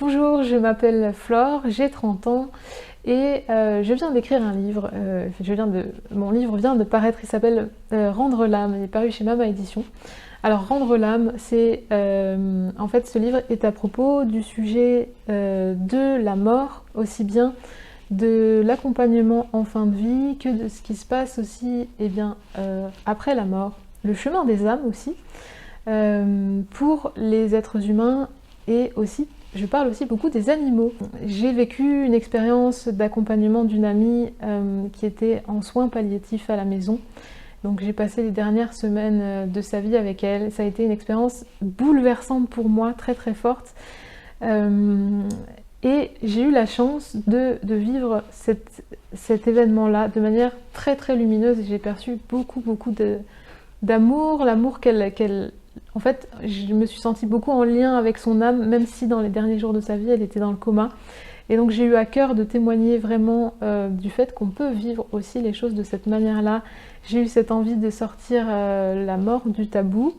Bonjour, je m'appelle Flore, j'ai 30 ans et je viens d'écrire un livre. Mon livre vient de paraître, il s'appelle Rendre l'âme, il est paru chez Mama Édition. Alors Rendre l'âme, en fait ce livre est à propos du sujet de la mort, aussi bien de l'accompagnement en fin de vie que de ce qui se passe aussi après la mort, le chemin des âmes aussi, pour les êtres humains et aussi je parle aussi beaucoup des animaux. J'ai vécu une expérience d'accompagnement d'une amie qui était en soins palliatifs à la maison. Donc j'ai passé les dernières semaines de sa vie avec elle. Ça a été une expérience bouleversante pour moi, très très forte. Et j'ai eu la chance de vivre cet événement-là de manière très très lumineuse. Et j'ai perçu beaucoup d'amour, l'amour qu'elle... En fait, je me suis sentie beaucoup en lien avec son âme, même si dans les derniers jours de sa vie, elle était dans le coma. Et donc j'ai eu à cœur de témoigner vraiment du fait qu'on peut vivre aussi les choses de cette manière-là. J'ai eu cette envie de sortir la mort du tabou.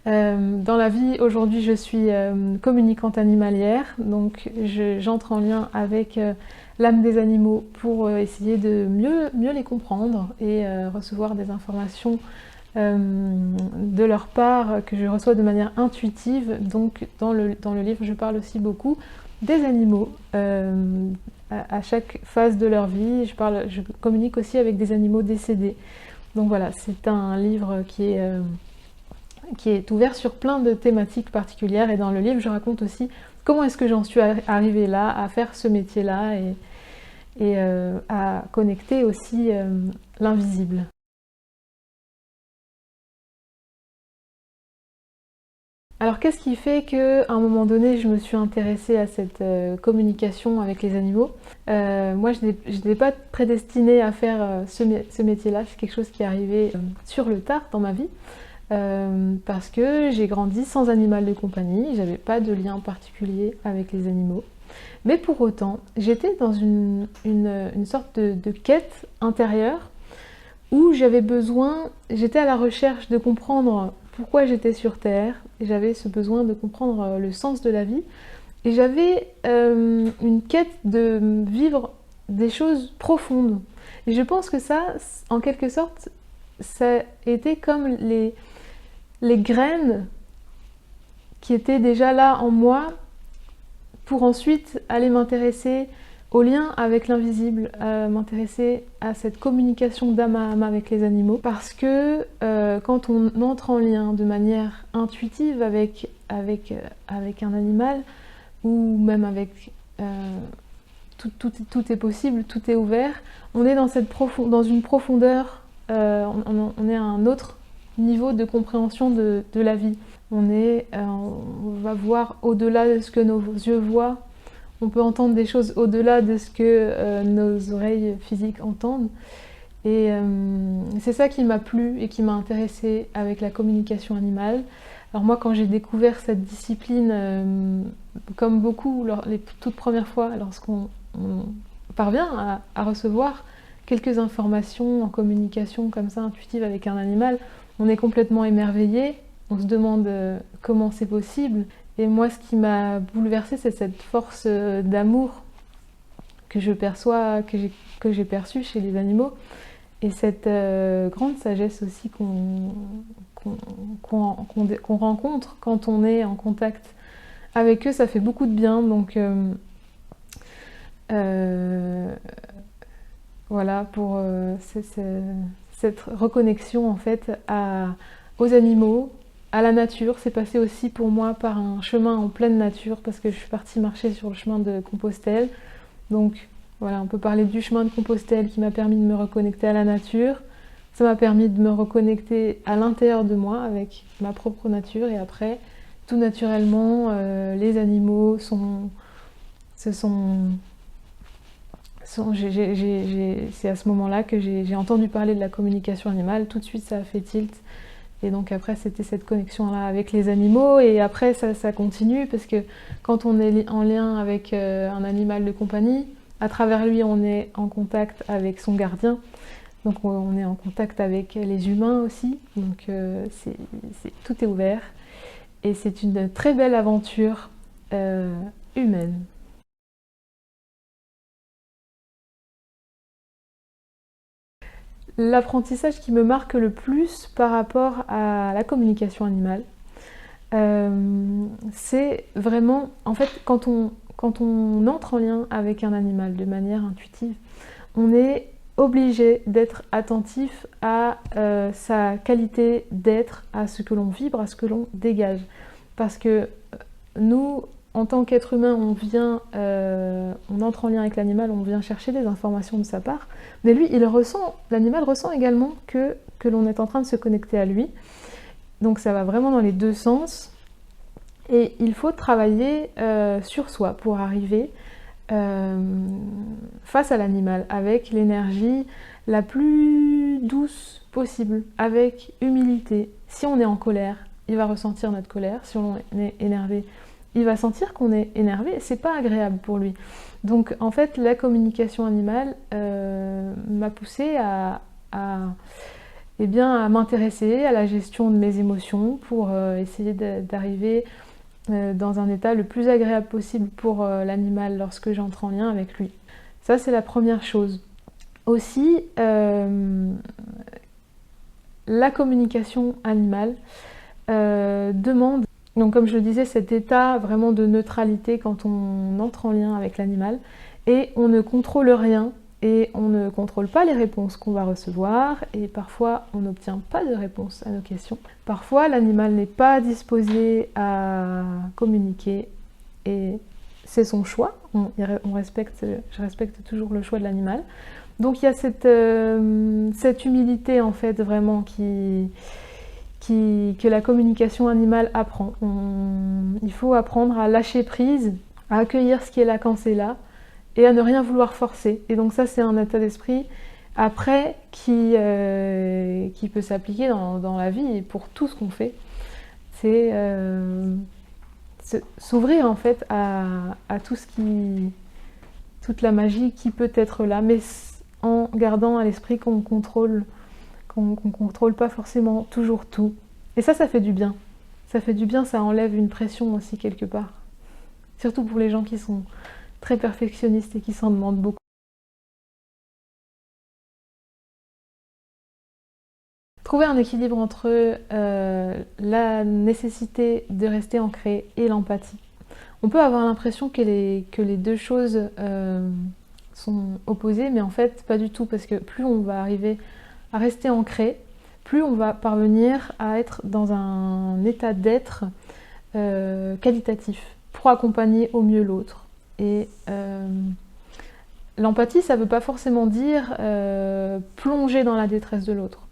Dans la vie, aujourd'hui, je suis communicante animalière, donc j'entre en lien avec l'âme des animaux pour essayer de mieux les comprendre et recevoir des informations de leur part que je reçois de manière intuitive. Donc dans le livre je parle aussi beaucoup des animaux à chaque phase de leur vie. Je communique aussi avec des animaux décédés. Donc voilà, c'est un livre qui est ouvert sur plein de thématiques particulières, et dans le livre je raconte aussi comment est-ce que j'en suis arrivée là, à faire ce métier-là et à connecter aussi l'invisible. Alors qu'est-ce qui fait qu'à un moment donné je me suis intéressée à cette communication avec les animaux? Moi je n'étais pas prédestinée à faire ce métier-là, c'est quelque chose qui est arrivé sur le tard dans ma vie, parce que j'ai grandi sans animal de compagnie, j'avais pas de lien particulier avec les animaux. Mais pour autant, j'étais dans une sorte de quête intérieure où j'étais à la recherche de comprendre pourquoi j'étais sur Terre, et j'avais ce besoin de comprendre le sens de la vie, et j'avais une quête de vivre des choses profondes. Et je pense que ça, en quelque sorte, ça a été comme les graines qui étaient déjà là en moi pour ensuite aller m'intéresser au lien avec l'invisible, m'intéresser à cette communication d'âme à âme avec les animaux, parce que quand on entre en lien de manière intuitive avec un animal, ou même avec... tout est possible, tout est ouvert, on est dans une profondeur, on est à un autre niveau de compréhension de la vie. On va voir au-delà de ce que nos yeux voient. On peut entendre des choses au-delà de ce que nos oreilles physiques entendent. Et c'est ça qui m'a plu et qui m'a intéressée avec la communication animale. Alors moi, quand j'ai découvert cette discipline, comme beaucoup les toutes premières fois, lorsqu'on parvient à recevoir quelques informations en communication comme ça, intuitive avec un animal, on est complètement émerveillé, on se demande comment c'est possible. Et moi, ce qui m'a bouleversée, c'est cette force d'amour que je perçois, que j'ai perçue chez les animaux, et cette grande sagesse aussi qu'on rencontre quand on est en contact avec eux. Ça fait beaucoup de bien. Donc voilà, pour cette reconnexion en fait aux animaux, à la nature. C'est passé aussi pour moi par un chemin en pleine nature, parce que je suis partie marcher sur le chemin de Compostelle. Donc voilà, on peut parler du chemin de Compostelle qui m'a permis de me reconnecter à la nature. Ça m'a permis de me reconnecter à l'intérieur de moi avec ma propre nature, et après, tout naturellement, les animaux c'est à ce moment-là que j'ai entendu parler de la communication animale. Tout de suite ça a fait tilt. Et donc après, c'était cette connexion-là avec les animaux, et après ça continue, parce que quand on est en lien avec un animal de compagnie, à travers lui on est en contact avec son gardien, donc on est en contact avec les humains aussi, donc tout est ouvert. Et c'est une très belle aventure humaine. L'apprentissage qui me marque le plus par rapport à la communication animale, c'est vraiment, en fait, quand on entre en lien avec un animal de manière intuitive, on est obligé d'être attentif à sa qualité d'être, à ce que l'on vibre, à ce que l'on dégage. Parce que nous, en tant qu'être humain, on entre en lien avec l'animal, on vient chercher des informations de sa part, mais lui, l'animal ressent également que l'on est en train de se connecter à lui. Donc ça va vraiment dans les deux sens. Et il faut travailler sur soi pour arriver face à l'animal avec l'énergie la plus douce possible, avec humilité. Si on est en colère, il va ressentir notre colère. Si on est énervé, il va sentir qu'on est énervé. C'est pas agréable pour lui. Donc en fait, la communication animale m'a poussée à m'intéresser à la gestion de mes émotions pour essayer d'arriver dans un état le plus agréable possible pour l'animal lorsque j'entre en lien avec lui. Ça, c'est la première chose. Aussi, la communication animale demande, donc comme je le disais, cet état vraiment de neutralité quand on entre en lien avec l'animal, et on ne contrôle rien, et on ne contrôle pas les réponses qu'on va recevoir, et parfois on n'obtient pas de réponse à nos questions. Parfois l'animal n'est pas disposé à communiquer, et c'est son choix. Je respecte toujours le choix de l'animal. Donc il y a cette humilité en fait vraiment que la communication animale apprend. Il faut apprendre à lâcher prise, à accueillir ce qui est là quand c'est là, et à ne rien vouloir forcer. Et donc ça, c'est un état d'esprit après qui peut s'appliquer dans la vie et pour tout ce qu'on fait. C'est s'ouvrir en fait à toute la magie qui peut être là, mais en gardant à l'esprit qu'on contrôle pas forcément toujours tout. Et ça fait du bien. Ça fait du bien, ça enlève une pression aussi quelque part. Surtout pour les gens qui sont très perfectionnistes et qui s'en demandent beaucoup. Trouver un équilibre entre la nécessité de rester ancré et l'empathie. On peut avoir l'impression que les deux choses sont opposées, mais en fait pas du tout, parce que plus on va arriver à rester ancré, plus on va parvenir à être dans un état d'être qualitatif pour accompagner au mieux l'autre. Et l'empathie, ça ne veut pas forcément dire plonger dans la détresse de l'autre.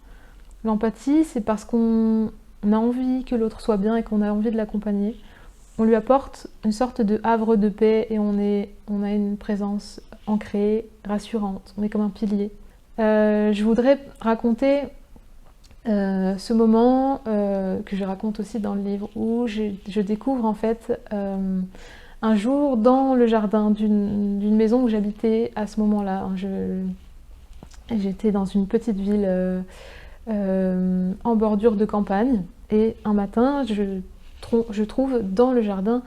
L'empathie, c'est parce qu'on a envie que l'autre soit bien et qu'on a envie de l'accompagner. On lui apporte une sorte de havre de paix et on a une présence ancrée, rassurante. On est comme un pilier. Je voudrais raconter ce moment que je raconte aussi dans le livre où je découvre en fait un jour dans le jardin d'une maison où j'habitais à ce moment-là. J'étais dans une petite ville en bordure de campagne et un matin je trouve dans le jardin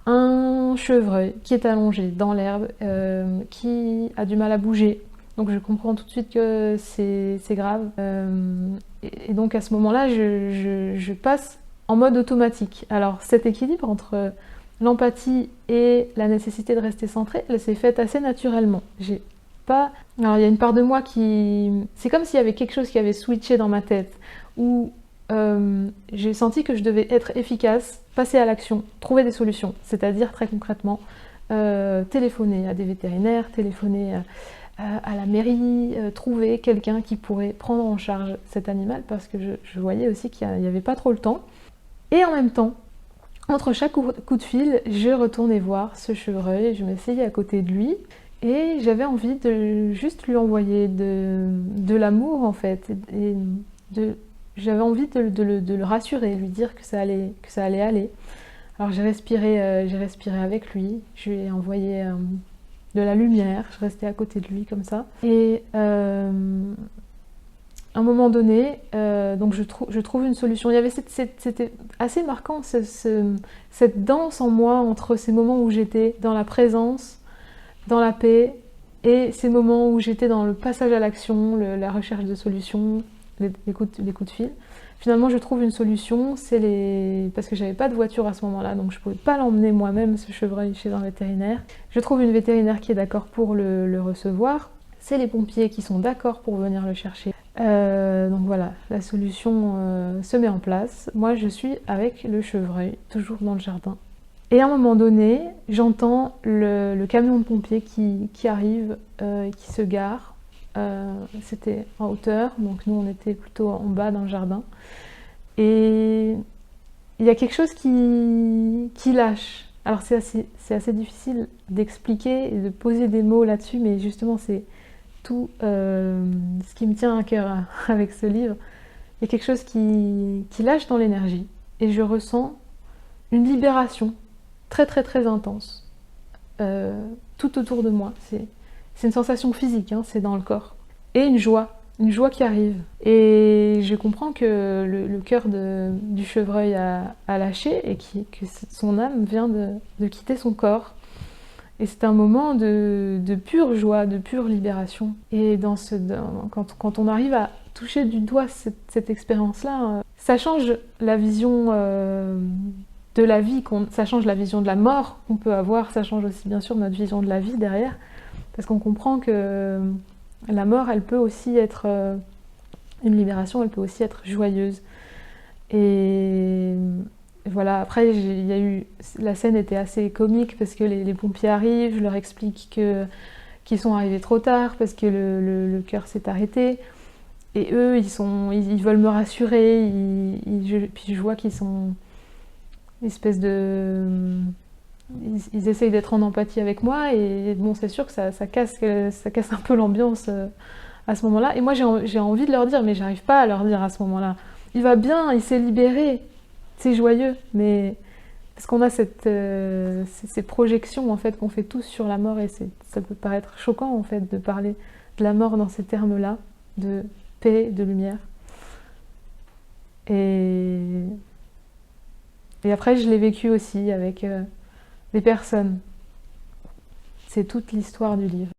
un chevreuil qui est allongé dans l'herbe, qui a du mal à bouger. Donc je comprends tout de suite que c'est grave. Et donc à ce moment-là, je passe en mode automatique. Alors cet équilibre entre l'empathie et la nécessité de rester centré, elle s'est faite assez naturellement. Alors il y a une part de moi qui... C'est comme s'il y avait quelque chose qui avait switché dans ma tête, où j'ai senti que je devais être efficace, passer à l'action, trouver des solutions. C'est-à-dire très concrètement, téléphoner à des vétérinaires, téléphoner à la mairie, trouver quelqu'un qui pourrait prendre en charge cet animal, parce que je voyais aussi qu'il n'y avait pas trop le temps. Et en même temps, entre chaque coup de fil, je retournais voir ce chevreuil, je m'asseyais à côté de lui, et j'avais envie de juste lui envoyer de l'amour en fait, j'avais envie de le rassurer, lui dire que ça allait aller. Alors j'ai respiré avec lui, je lui ai envoyé de la lumière, je restais à côté de lui comme ça. Et à un moment donné, donc je trouve une solution. Il y avait c'était assez marquant cette danse en moi entre ces moments où j'étais dans la présence, dans la paix, et ces moments où j'étais dans le passage à l'action, la recherche de solutions, les coups de fil. Finalement, je trouve une solution, parce que j'avais pas de voiture à ce moment-là, donc je pouvais pas l'emmener moi-même, ce chevreuil, chez un vétérinaire. Je trouve une vétérinaire qui est d'accord pour le recevoir. C'est les pompiers qui sont d'accord pour venir le chercher. Donc voilà, la solution se met en place. Moi, je suis avec le chevreuil, toujours dans le jardin. Et à un moment donné, j'entends le camion de pompiers qui arrive, qui se gare. C'était en hauteur, donc nous on était plutôt en bas dans le jardin. Et il y a quelque chose qui lâche. Alors c'est assez difficile d'expliquer et de poser des mots là-dessus, mais justement c'est tout ce qui me tient à cœur avec ce livre. Il y a quelque chose qui lâche dans l'énergie et je ressens une libération très très très intense tout autour de moi. C'est une sensation physique, hein, c'est dans le corps. Et une joie qui arrive. Et je comprends que le cœur du chevreuil a lâché et que son âme vient de quitter son corps. Et c'est un moment de pure joie, de pure libération. Et quand on arrive à toucher du doigt cette expérience-là, ça change la vision de la vie, ça change la vision de la mort qu'on peut avoir, ça change aussi bien sûr notre vision de la vie derrière, parce qu'on comprend que la mort, elle peut aussi être une libération, elle peut aussi être joyeuse. Et voilà, après, la scène était assez comique parce que les pompiers arrivent, je leur explique qu'ils sont arrivés trop tard parce que le cœur s'est arrêté. Et eux, ils veulent me rassurer, puis je vois qu'ils sont espèce de... Ils essayent d'être en empathie avec moi et bon, c'est sûr que ça casse un peu l'ambiance à ce moment-là. Et moi, j'ai envie de leur dire, mais j'arrive pas à leur dire à ce moment-là. Il va bien, il s'est libéré, c'est joyeux, mais parce qu'on a ces projections en fait qu'on fait tous sur la mort et ça peut paraître choquant en fait de parler de la mort dans ces termes-là, de paix, de lumière. Et après, je l'ai vécu aussi avec des personnes. C'est toute l'histoire du livre.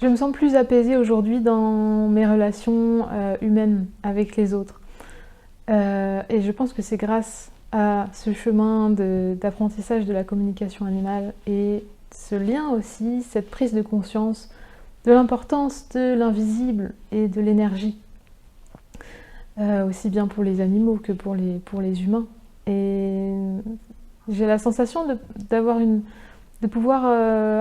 Je me sens plus apaisée aujourd'hui dans mes relations humaines avec les autres. Et je pense que c'est grâce à ce chemin d'apprentissage de la communication animale et ce lien aussi, cette prise de conscience de l'importance de l'invisible et de l'énergie, aussi bien pour les animaux que pour les humains. Et j'ai la sensation de pouvoir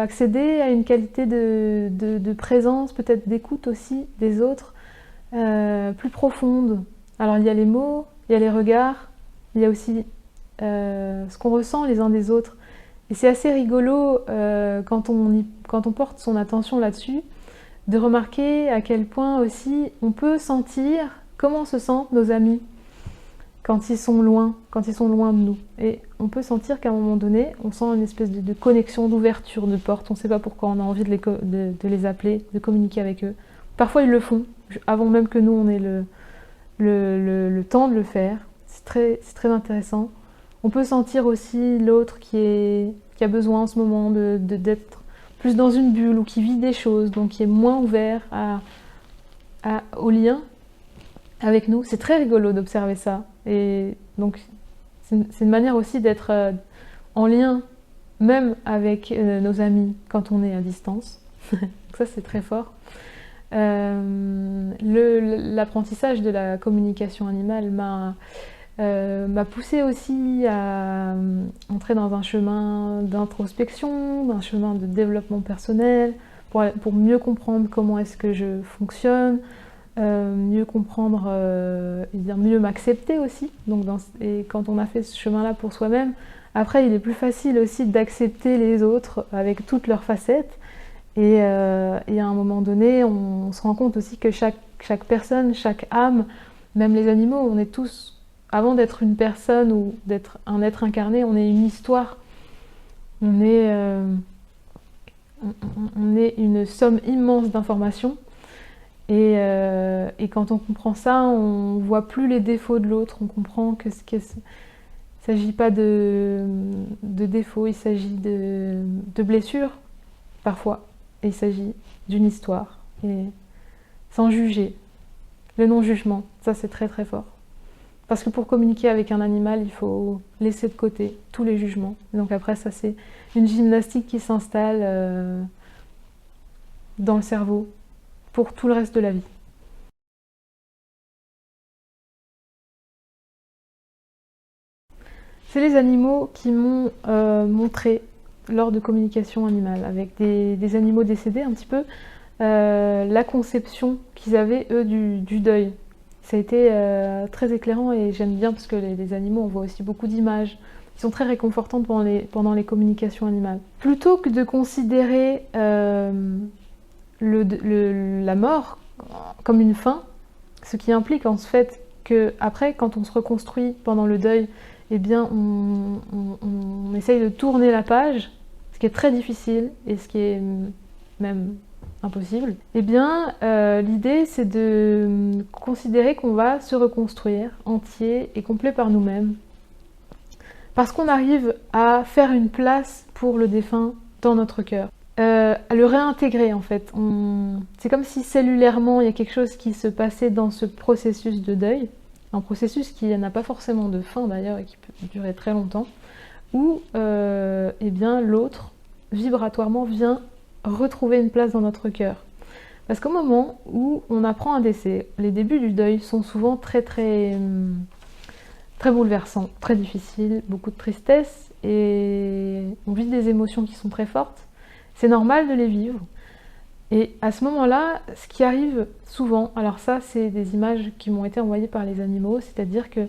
accéder à une qualité de présence, peut-être d'écoute aussi des autres, plus profonde. Alors il y a les mots, il y a les regards, il y a aussi ce qu'on ressent les uns des autres. Et c'est assez rigolo quand on porte son attention là-dessus, de remarquer à quel point aussi on peut sentir comment se sentent nos amis quand ils sont loin de nous. Et on peut sentir qu'à un moment donné, on sent une espèce de connexion, d'ouverture de porte. On ne sait pas pourquoi on a envie de les appeler, de communiquer avec eux. Parfois ils le font, avant même que nous on ait le temps de le faire. C'est très intéressant. On peut sentir aussi l'autre qui a besoin en ce moment d'être plus dans une bulle ou qui vit des choses, donc qui est moins ouvert au lien avec nous. C'est très rigolo d'observer ça. Et donc c'est une manière aussi d'être en lien même avec nos amis quand on est à distance. Ça c'est très fort. L'apprentissage de la communication animale m'a poussée aussi à entrer dans un chemin d'introspection, d'un chemin de développement personnel, pour mieux comprendre comment est-ce que je fonctionne, mieux comprendre, et bien mieux m'accepter aussi. Donc et quand on a fait ce chemin-là pour soi-même, après il est plus facile aussi d'accepter les autres avec toutes leurs facettes. Et à un moment donné, on se rend compte aussi que chaque personne, chaque âme, même les animaux, on est tous, avant d'être une personne ou d'être un être incarné, on est une histoire. On est on est une somme immense d'informations. Et quand on comprend ça, on voit plus les défauts de l'autre, on comprend que il ne s'agit pas de défauts, il s'agit de blessures, parfois. Et il s'agit d'une histoire, et sans juger. Le non-jugement, ça c'est très très fort. Parce que pour communiquer avec un animal, il faut laisser de côté tous les jugements. Donc après, ça c'est une gymnastique qui s'installe dans le cerveau pour tout le reste de la vie. C'est les animaux qui m'ont montré lors de communication animale, avec des animaux décédés un petit peu, la conception qu'ils avaient eux du deuil. Ça a été très éclairant et j'aime bien parce que les animaux, on voit aussi beaucoup d'images qui sont très réconfortantes pendant les communications animales. Plutôt que de considérer la mort comme une fin, ce qui implique en fait que après, quand on se reconstruit pendant le deuil, eh bien on essaye de tourner la page, ce qui est très difficile et ce qui est même impossible. Eh bien l'idée c'est de considérer qu'on va se reconstruire entier et complet par nous-mêmes, parce qu'on arrive à faire une place pour le défunt dans notre cœur. À le réintégrer en fait. C'est comme si cellulairement il y a quelque chose qui se passait dans ce processus de deuil, un processus qui n'a pas forcément de fin d'ailleurs et qui peut durer très longtemps, où eh bien l'autre vibratoirement vient retrouver une place dans notre cœur. Parce qu'au moment où on apprend un décès, les débuts du deuil sont souvent très bouleversants, très difficiles, beaucoup de tristesse et on vit des émotions qui sont très fortes. C'est normal de les vivre. Et à ce moment-là, ce qui arrive souvent, alors ça c'est des images qui m'ont été envoyées par les animaux, c'est-à-dire que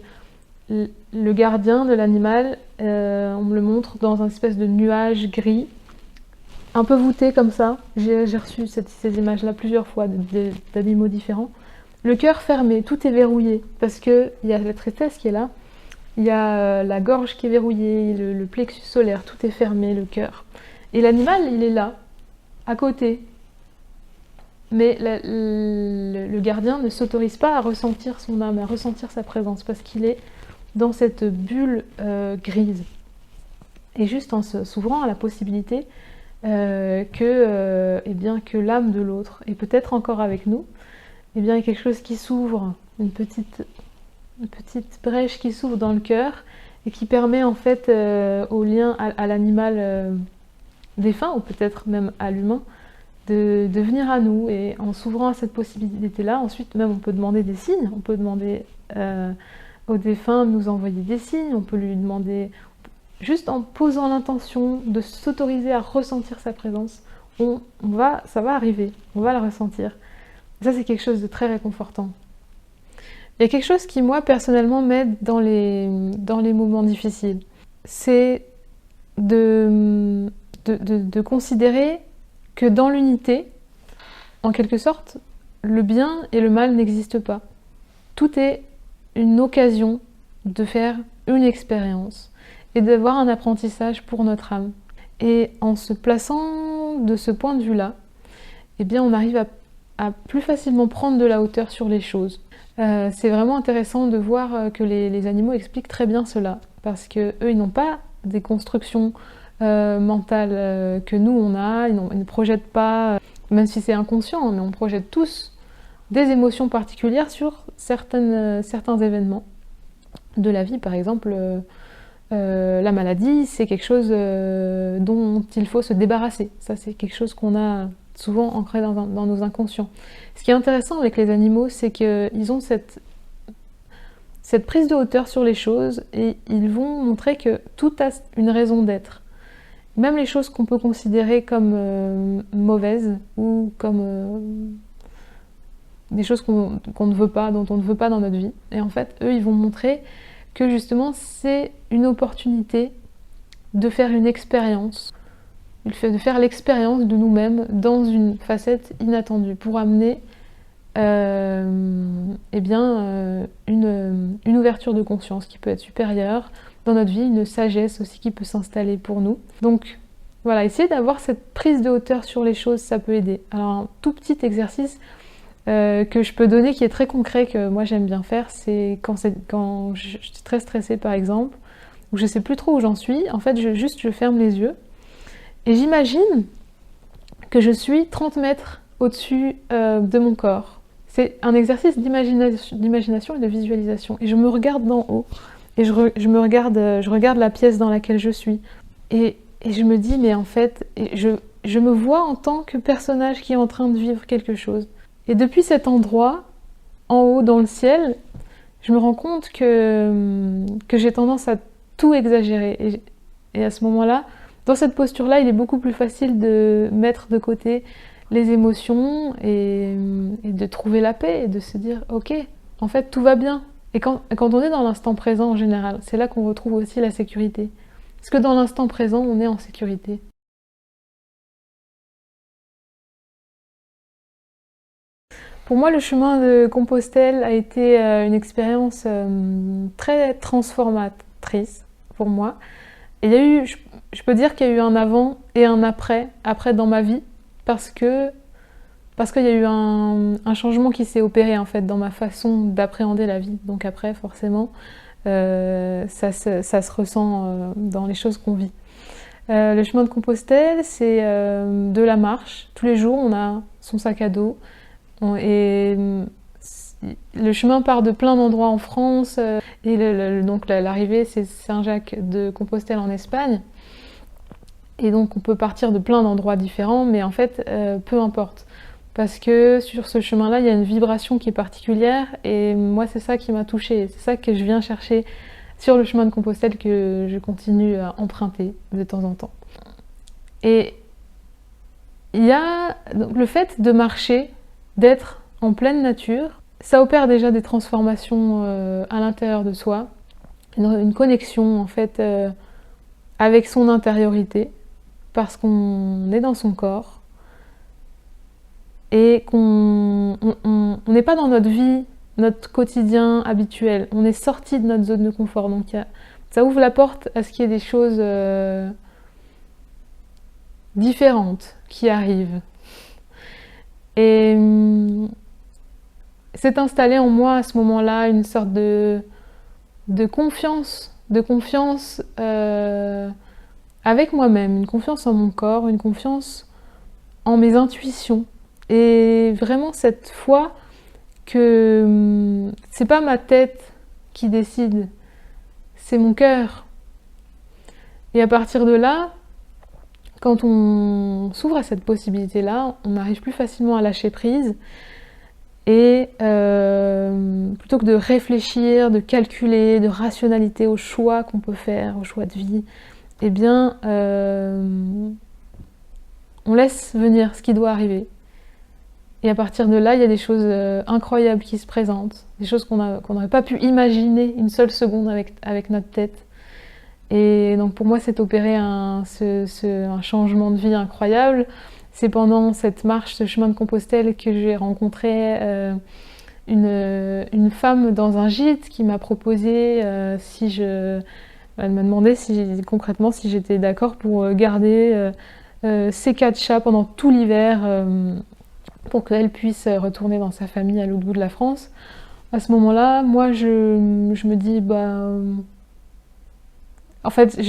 le gardien de l'animal, on me le montre dans un espèce de nuage gris, un peu voûté comme ça. J'ai reçu ces images-là plusieurs fois d'animaux différents. Le cœur fermé, tout est verrouillé, parce qu'il y a la tristesse qui est là, il y a la gorge qui est verrouillée, le plexus solaire, tout est fermé, le cœur. Et l'animal, il est là, à côté. Mais le gardien ne s'autorise pas à ressentir son âme, à ressentir sa présence, parce qu'il est dans cette bulle grise. Et juste en s'ouvrant à la possibilité que l'âme de l'autre est peut-être encore avec nous, eh bien, il y a quelque chose qui s'ouvre, une petite brèche qui s'ouvre dans le cœur et qui permet en fait au lien à l'animal défunt, ou peut-être même à l'humain, de venir à nous. Et en s'ouvrant à cette possibilité-là, ensuite même on peut demander des signes, on peut demander au défunt de nous envoyer des signes, on peut lui demander, juste en posant l'intention de s'autoriser à ressentir sa présence, ça va arriver, on va la ressentir. Ça c'est quelque chose de très réconfortant. Il y a quelque chose qui moi personnellement m'aide dans les moments difficiles, c'est de considérer que dans l'unité, en quelque sorte, le bien et le mal n'existent pas. Tout est une occasion de faire une expérience et d'avoir un apprentissage pour notre âme. Et en se plaçant de ce point de vue-là, eh bien on arrive à plus facilement prendre de la hauteur sur les choses. C'est vraiment intéressant de voir que les animaux expliquent très bien cela, parce qu'eux, ils n'ont pas des constructions mentales que nous on a, ils ne projettent pas, même si c'est inconscient, mais on projette tous des émotions particulières sur certains événements de la vie. Par exemple, la maladie, c'est quelque chose dont il faut se débarrasser. Ça, c'est quelque chose qu'on a souvent ancré dans nos inconscients. Ce qui est intéressant avec les animaux, c'est qu'ils ont cette prise de hauteur sur les choses et ils vont montrer que tout a une raison d'être. Même les choses qu'on peut considérer comme mauvaises ou comme des choses qu'on ne veut pas, dont on ne veut pas dans notre vie. Et en fait, eux, ils vont montrer que justement, c'est une opportunité de faire une expérience, de faire l'expérience de nous-mêmes dans une facette inattendue, pour amener une ouverture de conscience qui peut être supérieure dans notre vie, une sagesse aussi qui peut s'installer pour nous. Donc Voilà, essayer d'avoir cette prise de hauteur sur les choses, ça peut aider. Alors un tout petit exercice que je peux donner qui est très concret, que moi j'aime bien faire, c'est quand je suis très stressée par exemple, ou je sais plus trop où j'en suis, en fait je ferme les yeux et j'imagine que je suis 30 mètres au-dessus de mon corps. C'est un exercice d'imagination et de visualisation. Et je me regarde d'en haut. Et je regarde la pièce dans laquelle je suis. Et je me dis, mais en fait, je me vois en tant que personnage qui est en train de vivre quelque chose. Et depuis cet endroit, en haut dans le ciel, je me rends compte que j'ai tendance à tout exagérer. Et à ce moment-là, dans cette posture-là, il est beaucoup plus facile de mettre de côté les émotions et de trouver la paix et de se dire « Ok, en fait, tout va bien ». Et quand on est dans l'instant présent en général, c'est là qu'on retrouve aussi la sécurité. Parce que dans l'instant présent, on est en sécurité. Pour moi, le chemin de Compostelle a été une expérience très transformatrice pour moi. Et il y a eu, je peux dire qu'il y a eu un avant et un après dans ma vie, parce qu'il y a eu un changement qui s'est opéré en fait dans ma façon d'appréhender la vie. Donc après, forcément, ça se ressent dans les choses qu'on vit. Le chemin de Compostelle, c'est de la marche. Tous les jours, on a son sac à dos. Et le chemin part de plein d'endroits en France. Et donc l'arrivée, c'est Saint-Jacques de Compostelle en Espagne. Et donc on peut partir de plein d'endroits différents, mais en fait, peu importe. Parce que sur ce chemin-là, il y a une vibration qui est particulière, et moi, c'est ça qui m'a touchée. C'est ça que je viens chercher sur le chemin de Compostelle, que je continue à emprunter de temps en temps. Et il y a donc, le fait de marcher, d'être en pleine nature, ça opère déjà des transformations à l'intérieur de soi, une connexion en fait avec son intériorité, parce qu'on est dans son corps et qu'on n'est pas dans notre vie, notre quotidien habituel. On est sorti de notre zone de confort. Donc ça ouvre la porte à ce qu'il y ait des choses différentes qui arrivent. Et s'est installé en moi à ce moment-là une sorte de confiance, avec moi-même, une confiance en mon corps, une confiance en mes intuitions. Et vraiment cette foi que c'est pas ma tête qui décide, c'est mon cœur. Et à partir de là, quand on s'ouvre à cette possibilité-là, on arrive plus facilement à lâcher prise. Et plutôt que de réfléchir, de calculer, de rationalité aux choix qu'on peut faire, aux choix de vie, eh bien, on laisse venir ce qui doit arriver. Et à partir de là, il y a des choses incroyables qui se présentent, des choses qu'on n'aurait pas pu imaginer une seule seconde avec notre tête. Et donc pour moi, c'est opéré un changement de vie incroyable. C'est pendant cette marche, ce chemin de Compostelle, que j'ai rencontré une femme dans un gîte qui m'a proposé elle m'a demandé concrètement si j'étais d'accord pour garder ses 4 chats pendant tout l'hiver pour qu'elle puisse retourner dans sa famille à l'autre bout de la France. À ce moment-là, moi, je me dis, en fait,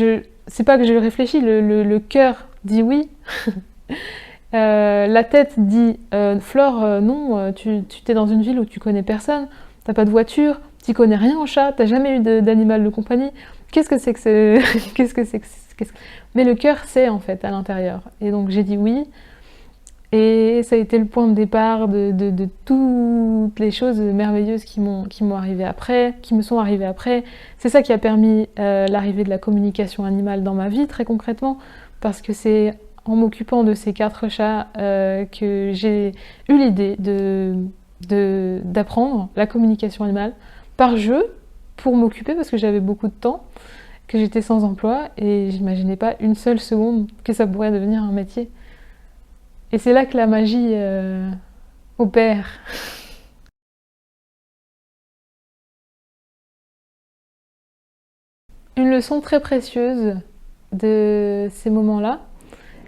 c'est pas que je réfléchis, le cœur dit oui. La tête dit Flore, non, tu t'es dans une ville où tu connais personne, t'as pas de voiture, tu connais rien en chat, t'as jamais eu d'animal de compagnie. Qu'est-ce que c'est que ce... Qu'est-ce que c'est que... Mais le cœur sait en fait à l'intérieur. Et donc j'ai dit oui. Et ça a été le point de départ de toutes les choses merveilleuses qui me sont arrivées après. C'est ça qui a permis l'arrivée de la communication animale dans ma vie, très concrètement, parce que c'est en m'occupant de ces 4 chats que j'ai eu l'idée d'apprendre la communication animale par jeu, pour m'occuper, parce que j'avais beaucoup de temps, que j'étais sans emploi, et j'imaginais pas une seule seconde que ça pourrait devenir un métier. Et c'est là que la magie opère. Une leçon très précieuse de ces moments-là,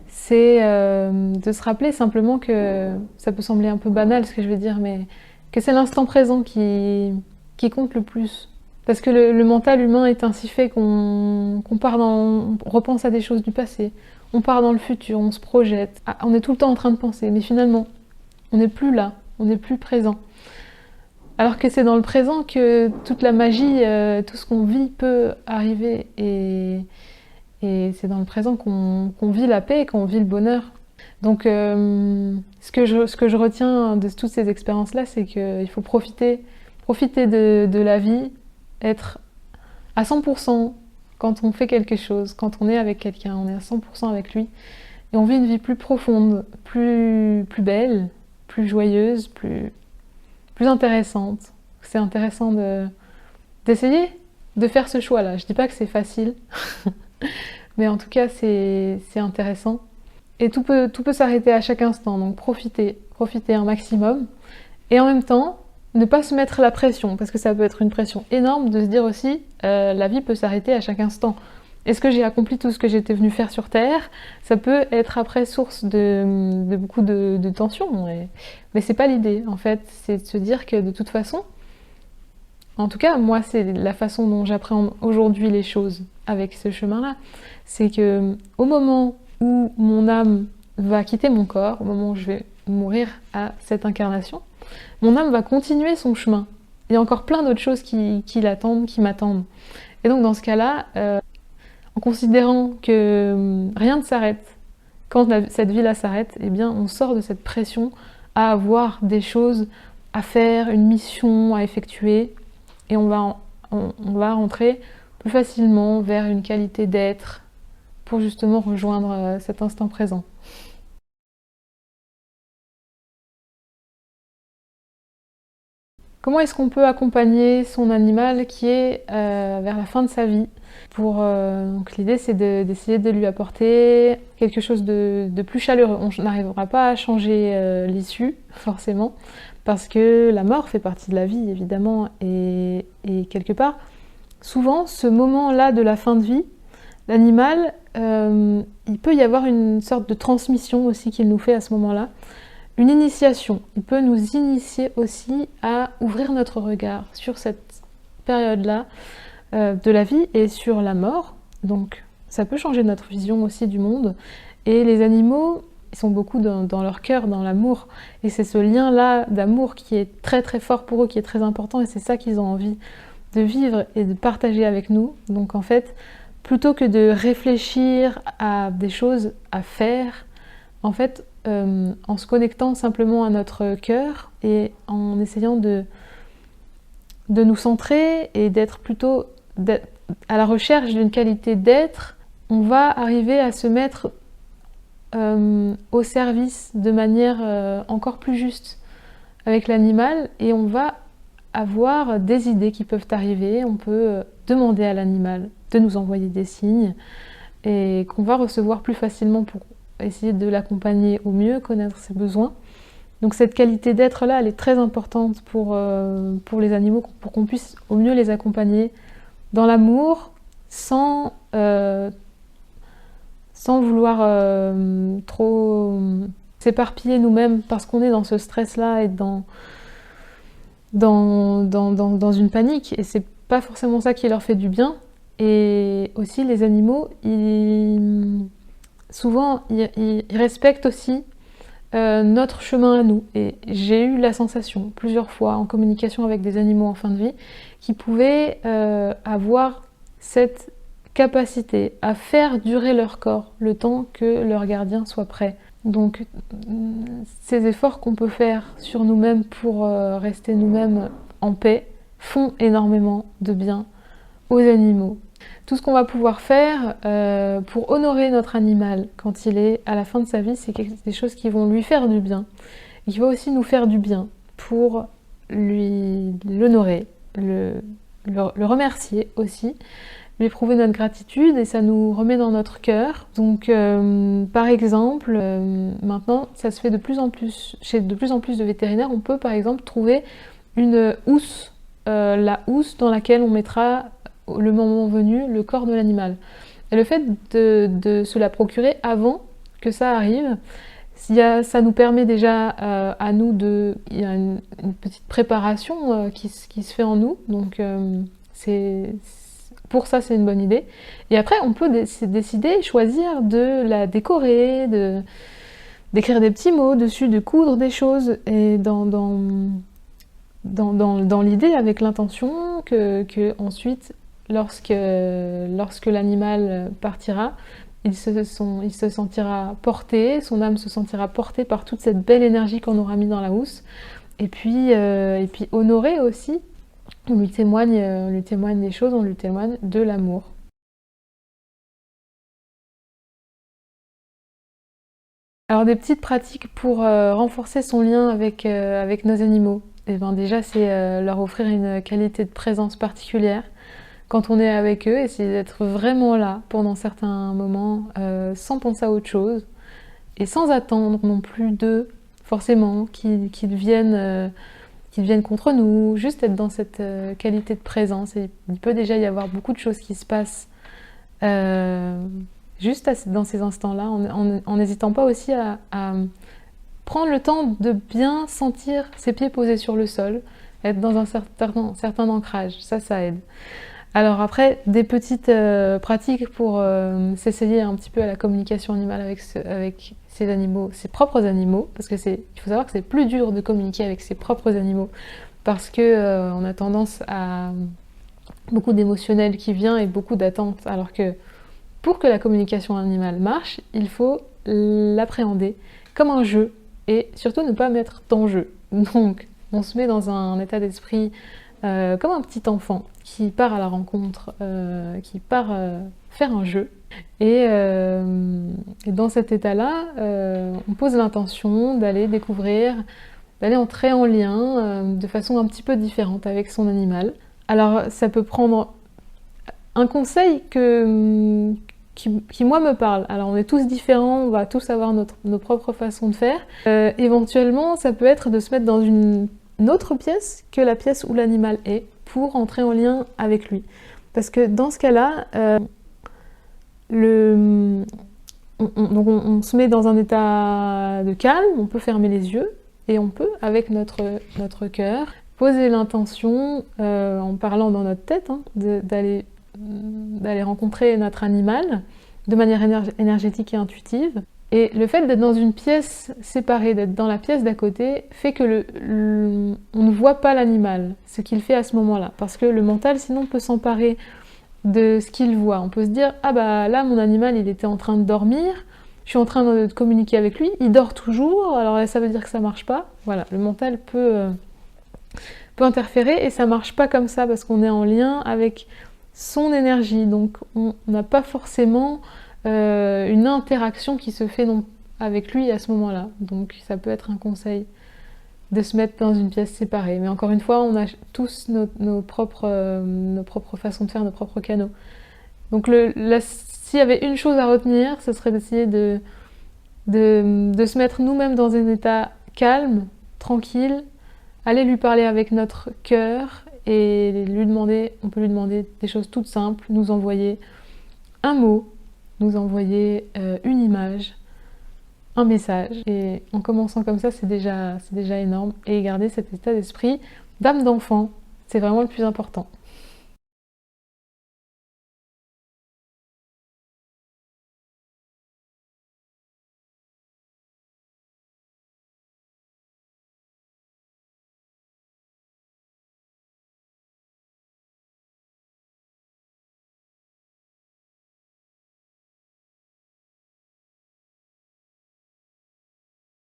c'est de se rappeler simplement que, ça peut sembler un peu banal ce que je vais dire, mais que c'est l'instant présent qui compte le plus. Parce que le mental humain est ainsi fait qu'on on repense à des choses du passé, on part dans le futur, on se projette, on est tout le temps en train de penser, mais finalement, on n'est plus là, on n'est plus présent. Alors que c'est dans le présent que toute la magie, tout ce qu'on vit peut arriver, et c'est dans le présent qu'on vit la paix, qu'on vit le bonheur. Donc ce que je retiens de toutes ces expériences-là, c'est qu'il faut profiter de la vie, être à 100% quand on fait quelque chose, quand on est avec quelqu'un, on est à 100% avec lui, et on vit une vie plus profonde, plus belle, plus joyeuse, plus intéressante. C'est intéressant d'essayer de faire ce choix-là. Je dis pas que c'est facile, mais en tout cas c'est intéressant. Et tout peut s'arrêter à chaque instant, donc profiter un maximum. Et en même temps, ne pas se mettre la pression, parce que ça peut être une pression énorme de se dire aussi, la vie peut s'arrêter à chaque instant. Est-ce que j'ai accompli tout ce que j'étais venue faire sur Terre? Ça peut être après source de beaucoup de tensions, mais c'est pas l'idée, en fait. C'est de se dire que de toute façon, en tout cas, moi, c'est la façon dont j'appréhende aujourd'hui les choses avec ce chemin-là, c'est que au moment où mon âme va quitter mon corps, au moment où je vais mourir à cette incarnation, mon âme va continuer son chemin. Il y a encore plein d'autres choses qui l'attendent, qui m'attendent. Et donc dans ce cas-là, en considérant que rien ne s'arrête, quand cette vie-là s'arrête, eh bien on sort de cette pression à avoir des choses à faire, une mission à effectuer, et on va rentrer plus facilement vers une qualité d'être, pour justement rejoindre cet instant présent. Comment est-ce qu'on peut accompagner son animal qui est vers la fin de sa vie? Donc l'idée c'est d'essayer de lui apporter quelque chose de plus chaleureux. On n'arrivera pas à changer l'issue, forcément, parce que la mort fait partie de la vie, évidemment, et quelque part, souvent, ce moment-là de la fin de vie, l'animal, il peut y avoir une sorte de transmission aussi qu'il nous fait à ce moment-là, une initiation. Il peut nous initier aussi à ouvrir notre regard sur cette période-là de la vie et sur la mort. Donc ça peut changer notre vision aussi du monde. Et les animaux, ils sont beaucoup dans leur cœur, dans l'amour. Et c'est ce lien-là d'amour qui est très très fort pour eux, qui est très important, et c'est ça qu'ils ont envie de vivre et de partager avec nous. Donc en fait, plutôt que de réfléchir à des choses à faire, en fait, en se connectant simplement à notre cœur et en essayant de nous centrer et d'être plutôt à la recherche d'une qualité d'être, on va arriver à se mettre au service de manière encore plus juste avec l'animal, et on va avoir des idées qui peuvent arriver. On peut demander à l'animal de nous envoyer des signes et qu'on va recevoir plus facilement pour essayer de l'accompagner au mieux, connaître ses besoins. Donc cette qualité d'être-là, elle est très importante pour les animaux, pour qu'on puisse au mieux les accompagner dans l'amour, sans vouloir trop s'éparpiller nous-mêmes, parce qu'on est dans ce stress-là et dans une panique, et c'est pas forcément ça qui leur fait du bien. Et aussi les animaux, souvent ils respectent aussi notre chemin à nous. Et j'ai eu la sensation plusieurs fois en communication avec des animaux en fin de vie qui pouvaient avoir cette capacité à faire durer leur corps le temps que leur gardien soit prêt. Donc ces efforts qu'on peut faire sur nous-mêmes pour rester nous-mêmes en paix font énormément de bien aux animaux. Tout ce qu'on va pouvoir faire pour honorer notre animal quand il est à la fin de sa vie, c'est des choses qui vont lui faire du bien, et qui vont aussi nous faire du bien pour l'honorer, le remercier aussi, lui prouver notre gratitude, et ça nous remet dans notre cœur. Donc par exemple, maintenant ça se fait de plus en plus, chez de plus en plus de vétérinaires, on peut par exemple trouver une housse, la housse dans laquelle on mettra le moment venu le corps de l'animal. Et le fait de se la procurer avant que ça arrive. Ça nous permet déjà à nous il y a une petite préparation qui se fait en nous, donc pour ça c'est une bonne idée. Et après on peut décider, choisir de la décorer, d'écrire des petits mots dessus, de coudre des choses, et dans l'idée, avec l'intention que ensuite, lorsque l'animal partira, il se sentira porté, son âme se sentira portée par toute cette belle énergie qu'on aura mis dans la housse. Et puis honorer aussi, on lui témoigne des choses, on lui témoigne de l'amour. Alors des petites pratiques pour renforcer son lien avec nos animaux. Et ben déjà, c'est leur offrir une qualité de présence particulière. Quand on est avec eux, essayer d'être vraiment là pendant certains moments, sans penser à autre chose, et sans attendre non plus d'eux, forcément, qu'ils viennent contre nous, juste être dans cette qualité de présence. Et il peut déjà y avoir beaucoup de choses qui se passent juste dans ces instants-là, en n'hésitant pas aussi à prendre le temps de bien sentir ses pieds posés sur le sol, être dans un certain ancrage, ça aide. Alors après, des petites pratiques pour s'essayer un petit peu à la communication animale avec ses animaux, ses propres animaux, parce que il faut savoir que c'est plus dur de communiquer avec ses propres animaux, parce que on a tendance à beaucoup d'émotionnel qui vient et beaucoup d'attentes, alors que pour que la communication animale marche, il faut l'appréhender comme un jeu et surtout ne pas mettre d'enjeu. Donc, on se met dans un état d'esprit comme un petit enfant qui part à la rencontre, qui part faire un jeu. Et dans cet état-là, on pose l'intention d'aller découvrir, d'aller entrer en lien de façon un petit peu différente avec son animal. Alors, ça peut prendre un conseil qui moi me parle. Alors on est tous différents, on va tous avoir nos propres façons de faire. Éventuellement, ça peut être de se mettre dans une autre pièce que la pièce où l'animal est pour entrer en lien avec lui. Parce que dans ce cas-là, on se met dans un état de calme, on peut fermer les yeux et on peut, avec notre cœur, poser l'intention, en parlant dans notre tête, hein, d'aller rencontrer notre animal de manière énergétique et intuitive. Et le fait d'être dans une pièce séparée, d'être dans la pièce d'à côté, fait que on ne voit pas l'animal, ce qu'il fait à ce moment-là. Parce que le mental, sinon, peut s'emparer de ce qu'il voit. On peut se dire, ah bah là, mon animal, il était en train de dormir, je suis en train de communiquer avec lui, il dort toujours, alors ça veut dire que ça marche pas. Voilà, le mental peut interférer et ça marche pas comme ça parce qu'on est en lien avec son énergie. Donc on n'a pas forcément une interaction qui se fait avec lui à ce moment-là. Donc ça peut être un conseil de se mettre dans une pièce séparée. Mais encore une fois, on a tous nos propres façons de faire, nos propres canaux. Donc s'il y avait une chose à retenir, ce serait d'essayer de se mettre nous-mêmes dans un état calme, tranquille, aller lui parler avec notre cœur et on peut lui demander des choses toutes simples, nous envoyer un mot, nous envoyer une image, un message. Et en commençant comme ça, c'est déjà énorme. Et garder cet état d'esprit d'âme d'enfant, c'est vraiment le plus important.